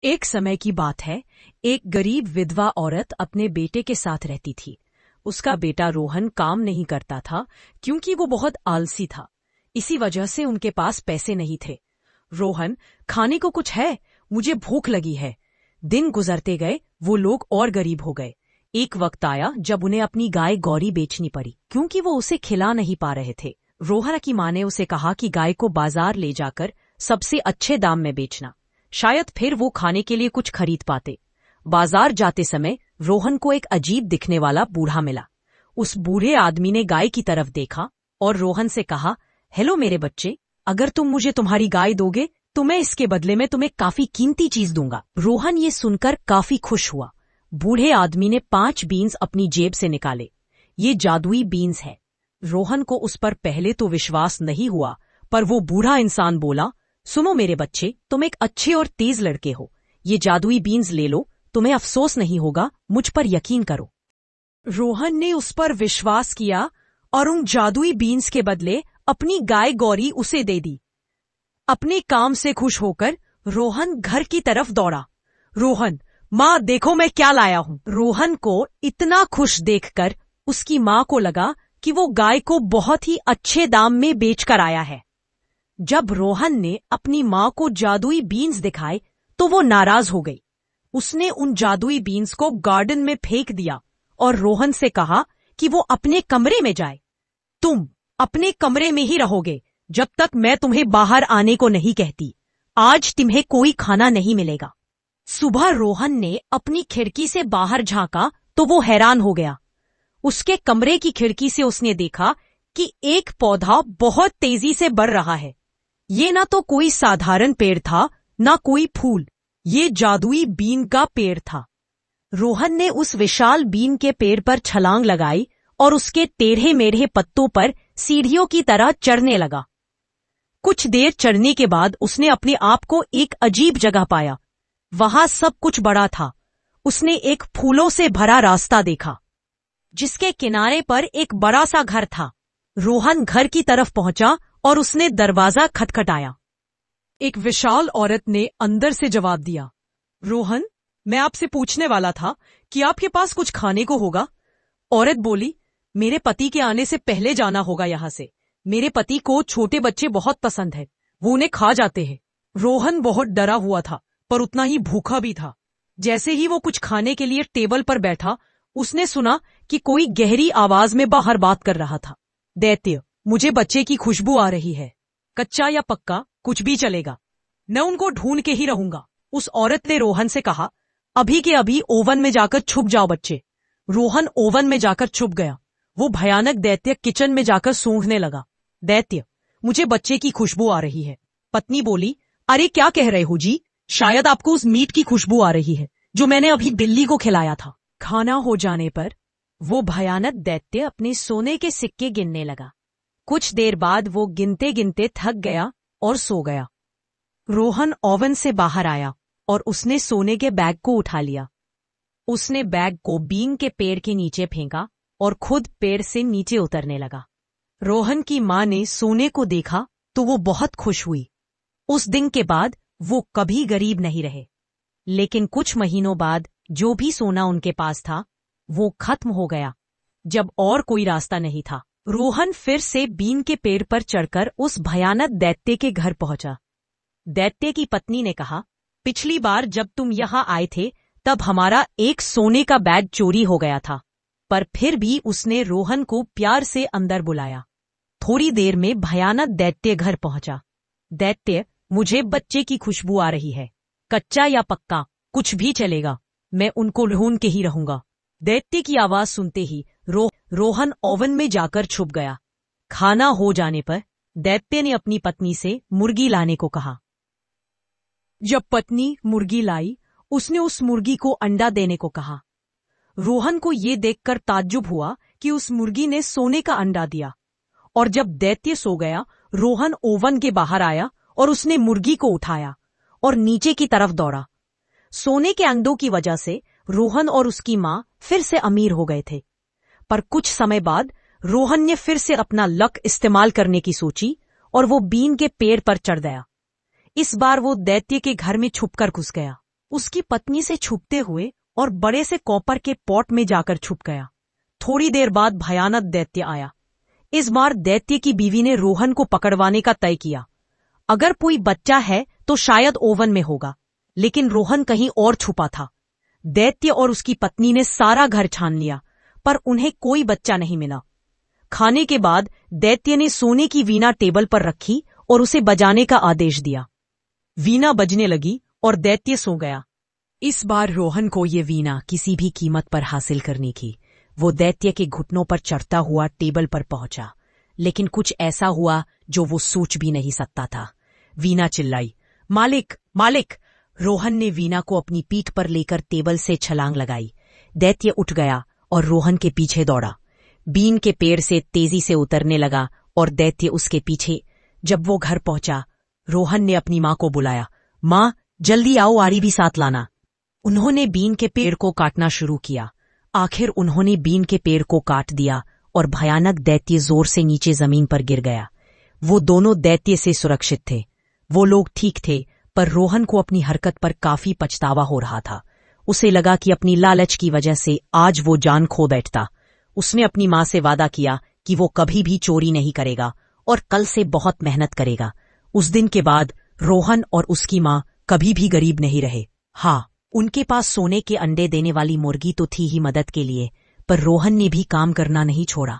एक समय की बात है। एक गरीब विधवा औरत अपने बेटे के साथ रहती थी। उसका बेटा रोहन काम नहीं करता था क्योंकि वो बहुत आलसी था। इसी वजह से उनके पास पैसे नहीं थे। रोहन, खाने को कुछ है? मुझे भूख लगी है। दिन गुजरते गए, वो लोग और गरीब हो गए। एक वक्त आया जब उन्हें अपनी गाय गौरी बेचनी पड़ी क्योंकि वो उसे खिला नहीं पा रहे थे। रोहन की माँ ने उसे कहा कि गाय को बाजार ले जाकर सबसे अच्छे दाम में बेचना, शायद फिर वो खाने के लिए कुछ खरीद पाते। बाजार जाते समय रोहन को एक अजीब दिखने वाला बूढ़ा मिला। उस बूढ़े आदमी ने गाय की तरफ देखा और रोहन से कहा, हेलो मेरे बच्चे, अगर तुम मुझे तुम्हारी गाय दोगे तो मैं इसके बदले में तुम्हें काफी कीमती चीज दूंगा। रोहन ये सुनकर काफी खुश हुआ। बूढ़े आदमी ने 5 बीन्स अपनी जेब से निकाले। ये जादुई बीन्स है। रोहन को उस पर पहले तो विश्वास नहीं हुआ, पर वो बूढ़ा इंसान बोला, सुनो मेरे बच्चे, तुम एक अच्छे और तेज लड़के हो। ये जादुई बीन्स ले लो, तुम्हें अफसोस नहीं होगा, मुझ पर यकीन करो। रोहन ने उस पर विश्वास किया और उन जादुई बीन्स के बदले अपनी गाय गौरी उसे दे दी। अपने काम से खुश होकर रोहन घर की तरफ दौड़ा। रोहन, माँ देखो मैं क्या लाया हूँ। रोहन को इतना खुश देखकर उसकी माँ को लगा कि वो गाय को बहुत ही अच्छे दाम में बेचकर आया है। जब रोहन ने अपनी माँ को जादुई बीन्स दिखाए तो वो नाराज हो गई। उसने उन जादुई बीन्स को गार्डन में फेंक दिया और रोहन से कहा कि वो अपने कमरे में जाए। तुम अपने कमरे में ही रहोगे जब तक मैं तुम्हें बाहर आने को नहीं कहती। आज तुम्हें कोई खाना नहीं मिलेगा। सुबह रोहन ने अपनी खिड़की से बाहर झांका तो वो हैरान हो गया। उसके कमरे की खिड़की से उसने देखा कि एक पौधा बहुत तेजी से बढ़ रहा है। ये ना तो कोई साधारण पेड़ था, ना कोई फूल। ये जादुई बीन का पेड़ था। रोहन ने उस विशाल बीन के पेड़ पर छलांग लगाई और उसके टेढ़े मेढ़े पत्तों पर सीढ़ियों की तरह चढ़ने लगा। कुछ देर चढ़ने के बाद उसने अपने आप को एक अजीब जगह पाया। वहां सब कुछ बड़ा था। उसने एक फूलों से भरा रास्ता देखा जिसके किनारे पर एक बड़ा सा घर था। रोहन घर की तरफ पहुंचा और उसने दरवाजा खटखटाया। एक विशाल औरत ने अंदर से जवाब दिया, रोहन, मैं आपसे पूछने वाला था कि आपके पास कुछ खाने को होगा। औरत बोली, मेरे पति के आने से पहले जाना होगा यहाँ से। मेरे पति को छोटे बच्चे बहुत पसंद है, वो उन्हें खा जाते हैं। रोहन बहुत डरा हुआ था पर उतना ही भूखा भी था। जैसे ही वो कुछ खाने के लिए टेबल पर बैठा, उसने सुना कि कोई गहरी आवाज में बाहर बात कर रहा था। दैत्य, मुझे बच्चे की खुशबू आ रही है। कच्चा या पक्का कुछ भी चलेगा, मैं उनको ढूंढ के ही रहूंगा। उस औरत ने रोहन से कहा, अभी के अभी ओवन में जाकर छुप जाओ बच्चे। रोहन ओवन में जाकर छुप गया। वो भयानक दैत्य किचन में जाकर सूंघने लगा। दैत्य, मुझे बच्चे की खुशबू आ रही है। पत्नी बोली, अरे क्या कह रहे हो जी, शायद आपको उस मीट की खुशबू आ रही है जो मैंने अभी बिल्ली को खिलाया था। खाना हो जाने पर वो भयानक दैत्य अपने सोने के सिक्के गिनने लगा। कुछ देर बाद वो गिनते गिनते थक गया और सो गया। रोहन ओवन से बाहर आया और उसने सोने के बैग को उठा लिया। उसने बैग को बीन के पेड़ के नीचे फेंका और खुद पेड़ से नीचे उतरने लगा। रोहन की माँ ने सोने को देखा तो वो बहुत खुश हुई। उस दिन के बाद वो कभी गरीब नहीं रहे। लेकिन कुछ महीनों बाद जो भी सोना उनके पास था वो खत्म हो गया। जब और कोई रास्ता नहीं था, रोहन फिर से बीन के पेड़ पर चढ़कर उस भयानक दैत्य के घर पहुंचा। दैत्य की पत्नी ने कहा, पिछली बार जब तुम यहाँ आए थे तब हमारा एक सोने का बैग चोरी हो गया था, पर फिर भी उसने रोहन को प्यार से अंदर बुलाया। थोड़ी देर में भयानक दैत्य घर पहुंचा। दैत्य, मुझे बच्चे की खुशबू आ रही है। कच्चा या पक्का कुछ भी चलेगा, मैं उनको ढूंढ के ही रहूंगा। दैत्य की आवाज सुनते ही रोहन ओवन में जाकर छुप गया। खाना हो जाने पर दैत्य ने अपनी पत्नी से मुर्गी लाने को कहा। जब पत्नी मुर्गी लाई, उसने उस मुर्गी को अंडा देने को कहा। रोहन को ये देखकर ताज्जुब हुआ कि उस मुर्गी ने सोने का अंडा दिया। और जब दैत्य सो गया, रोहन ओवन के बाहर आया और उसने मुर्गी को उठाया और नीचे की तरफ दौड़ा। सोने के अंडों की वजह से रोहन और उसकी माँ फिर से अमीर हो गए थे। पर कुछ समय बाद रोहन ने फिर से अपना लक इस्तेमाल करने की सोची और वो बीन के पेड़ पर चढ़ गया। इस बार वो दैत्य के घर में छुपकर घुस गया। उसकी पत्नी से छुपते हुए और बड़े से कॉपर के पॉट में जाकर छुप गया। थोड़ी देर बाद भयानक दैत्य आया। इस बार दैत्य की बीवी ने रोहन को पकड़वाने का तय किया। अगर कोई बच्चा है तो शायद ओवन में होगा, लेकिन रोहन कहीं और छुपा था। दैत्य और उसकी पत्नी ने सारा घर छान लिया, पर उन्हें कोई बच्चा नहीं मिला। खाने के बाद दैत्य ने सोने की वीणा टेबल पर रखी और उसे बजाने का आदेश दिया। वीणा बजने लगी और दैत्य सो गया। इस बार रोहन को ये वीणा किसी भी कीमत पर हासिल करनी थी। वो दैत्य के घुटनों पर चढ़ता हुआ टेबल पर पहुंचा, लेकिन कुछ ऐसा हुआ जो वो सोच भी नहीं सकता था। वीणा चिल्लाई, मालिक मालिक। रोहन ने वीणा को अपनी पीठ पर लेकर टेबल से छलांग लगाई। दैत्य उठ गया और रोहन के पीछे दौड़ा। बीन के पेड़ से तेजी से उतरने लगा और दैत्य उसके पीछे। जब वो घर पहुंचा, रोहन ने अपनी मां को बुलाया, मां जल्दी आओ, आरी भी साथ लाना। उन्होंने बीन के पेड़ को काटना शुरू किया। आखिर उन्होंने बीन के पेड़ को काट दिया और भयानक दैत्य जोर से नीचे जमीन पर गिर गया। वो दोनों दैत्य से सुरक्षित थे। वो लोग ठीक थे, पर रोहन को अपनी हरकत पर काफी पछतावा हो रहा था। उसे लगा कि अपनी लालच की वजह से आज वो जान खो बैठता। उसने अपनी मां से वादा किया कि वो कभी भी चोरी नहीं करेगा और कल से बहुत मेहनत करेगा। उस दिन के बाद रोहन और उसकी मां कभी भी गरीब नहीं रहे। हाँ, उनके पास सोने के अंडे देने वाली मुर्गी तो थी ही मदद के लिए, पर रोहन ने भी काम करना नहीं छोड़ा।